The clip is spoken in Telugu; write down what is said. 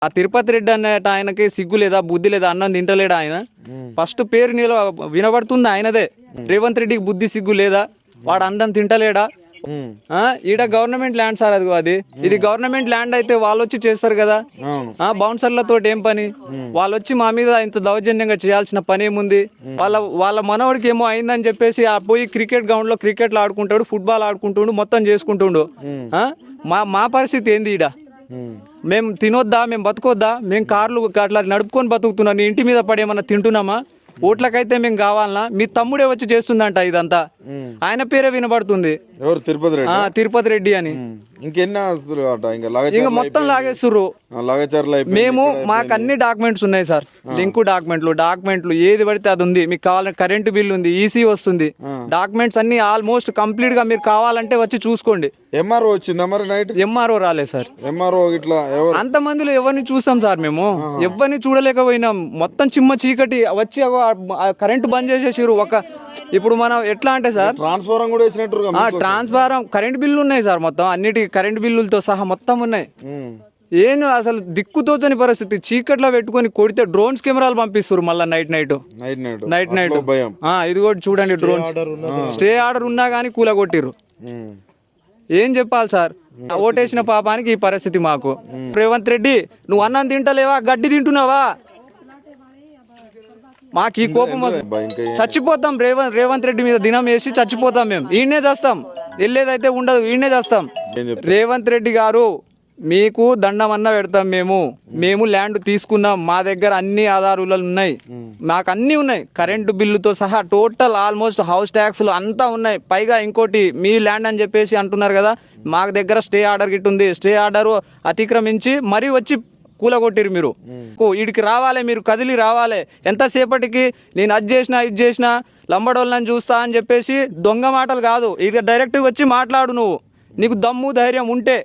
ఆ తిరుపతి రెడ్డి అన్నట ఆయనకి సిగ్గు లేదా బుద్ధి లేదా అన్నం తింటలేడా ఆయన ఫస్ట్ పేరు వినబడుతుంది ఆయనదే. రేవంత్ రెడ్డికి బుద్ధి సిగ్గు లేదా, వాడు అన్నం తింటలేడా? ఈడ గవర్నమెంట్ ల్యాండ్ సార్ అది ఇది గవర్నమెంట్ ల్యాండ్ అయితే వాళ్ళు వచ్చి చేస్తారు కదా. బౌన్సర్లతో ఏం పని? వాళ్ళు వచ్చి మా మీద ఇంత దౌర్జన్యంగా చేయాల్సిన పని ఏముంది? వాళ్ళ మనవడికి ఏమో అయిందని చెప్పేసి ఆ పోయి క్రికెట్ గ్రౌండ్ లో క్రికెట్లు ఆడుకుంటాడు, ఫుట్బాల్ ఆడుకుంటుండు, మొత్తం చేసుకుంటుండు. మా పరిస్థితి ఏంది ఈడ? మేము తినొద్దా? మేము బతుకొద్దా? మేము కార్లు అట్లా నడుపుకొని బతుకుతున్నాం, నీ ఇంటి మీద పడి ఏమన్నా తింటున్నామా? ఓట్లకైతే మేము కావాలనా? మీ తమ్ముడే వచ్చి చేస్తుందంట ఇదంతా, ఆయన పేరే వినబడుతుంది. ఎవరు? తిరుపతి రెడ్డి. తిరుపతి రెడ్డి అని. ఇంకెన్ని ఇంకా మొత్తం లాగేస్తుర్రు. మేము మాకు అన్ని డాక్యుమెంట్స్ ఉన్నాయి సార్, లింకు డాక్యుమెంట్లు ఏది పడితే అది ఉంది. మీకు కావాలంటే కరెంటు బిల్ ఉంది, ఈసీ వస్తుంది, డాక్యుమెంట్స్ అన్ని ఆల్మోస్ట్ కంప్లీట్ గా మీరు కావాలంటే వచ్చి చూసుకోండి. ఎంఆర్ఓ వచ్చిందా మరి? నైట్ ఎంఆర్ఓ రాలేదు సార్. ఎంఆర్ఓ ఇట్లా అంత మందిలో ఎవరిని చూస్తాం సార్? మేము ఎవరిని చూడలేకపోయినాం. మొత్తం చిమ్మ చీకటి వచ్చి కరెంటు బంద్ చేసేసారు. ఇప్పుడు మనం ఎట్లా అంటే సార్, ట్రాన్స్ఫారం కూడా వేసినట్టు, ట్రాన్స్ఫారం కరెంట్ బిల్లు ఉన్నాయి సార్, మొత్తం అన్నిటికీ కరెంట్ బిల్లులతో సహా మొత్తం ఉన్నాయి. ఏం అసలు దిక్కుతోచని పరిస్థితి. చీకట్లో పెట్టుకొని కొడితే డ్రోన్స్ కెమెరాలు పంపిస్తారు మళ్ళీ నైట్. ఇది కూడా చూడండి, డ్రోన్స్ స్టే ఆర్డర్ ఉన్నా కానీ కూలగొట్టిర్రు. ఏం చెప్పాలి సార్? ఓటేసిన పాపానికి ఈ పరిస్థితి మాకు. రేవంత్ రెడ్డి, నువ్వు అన్నం తింటలేవా? గడ్డి తింటున్నావా? మాకు ఈ కోపం చచ్చిపోతాం. రేవంత్ రెడ్డి మీద దినం వేసి చచ్చిపోతాం. మేము ఈయనే చేస్తాం, వెళ్ళేదైతే ఉండదు, ఈయనే చేస్తాం. రేవంత్ రెడ్డి గారు, మీకు దండం అన్న పెడతాం. మేము ల్యాండ్ తీసుకున్నాం, మా దగ్గర అన్ని ఆధారాలు ఉన్నాయి, మాకు అన్ని ఉన్నాయి, కరెంటు బిల్లుతో సహా టోటల్ ఆల్మోస్ట్ హౌస్ ట్యాక్స్లు అంతా ఉన్నాయి. పైగా ఇంకోటి మీ ల్యాండ్ అని చెప్పేసి అంటున్నారు కదా, మా దగ్గర స్టే ఆర్డర్ గిట్ ఉంది. స్టే ఆర్డర్ అతిక్రమించి మరీ వచ్చి కూలగొట్టిరు. మీరు వీడికి రావాలి, మీరు కదిలి రావాలి. ఎంతసేపటికి నేను ఇది చేసినా లంబడోళ్ళని చూస్తా అని చెప్పేసి దొంగ మాటలు కాదు, ఇక డైరెక్ట్గా వచ్చి మాట్లాడు. నీకు దమ్ము ధైర్యం ఉంటే